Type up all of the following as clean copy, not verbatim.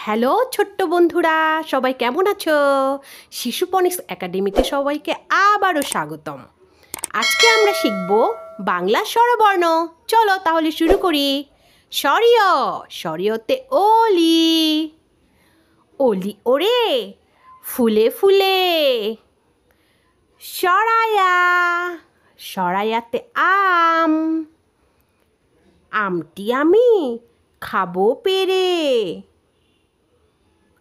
Hello ছোট্ট বন্ধুরা, সবাই কেমন আছো? শিশু ফনিক্স একাডেমিতে সবাইকে আবারও স্বাগতম। আজকে আমরা শিখব বাংলা স্বরবর্ণ। চলো তাহলে শুরু করি। সরিয়, সরিয়তে ওলি, ওলি ওরে ফুলে ফুলে। সরায়া, সরায়াতে আম, আমটি আমি খাবো পেরে।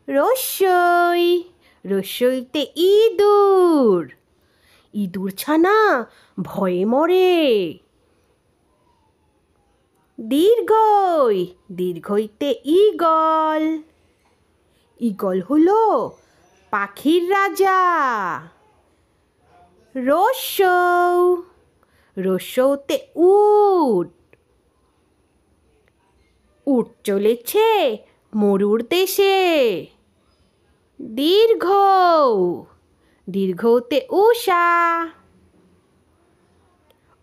রসই, রসইতে ইঁদুর, ইঁদুর ছানা ভয়ে মরে। দীর্ঘই, দীর্ঘইতে ঈগল, ঈগল হলো পাখির রাজা। রসৌ, রসৌতে উট, উট চলেছে মরুর দেশে। দীর্ঘ, দীর্ঘতে উষা,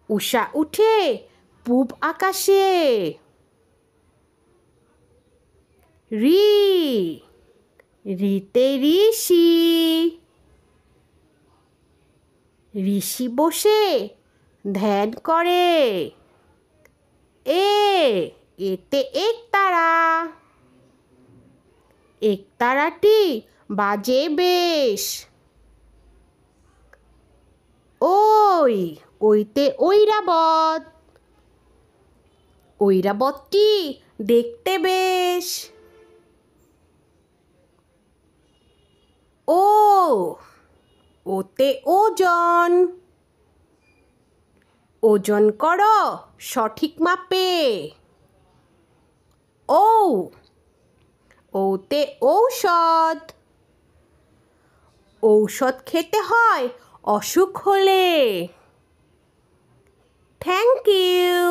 উষা উঠে পূব আকাশে। রি, রিতে ঋষি, ঋষি বসে ধ্যান করে। এতে একতারা, একতারাটি বাজে বেশ। ওই, ওইতে ঐরাবত, ঐরাবতটি দেখতে বেশ। ও, ওতে ওজন, ওজন করো সঠিক মাপে। ও, ওতে ঔষধ, ঔষধ খেতে হয় অসুখ হলে। Thank you.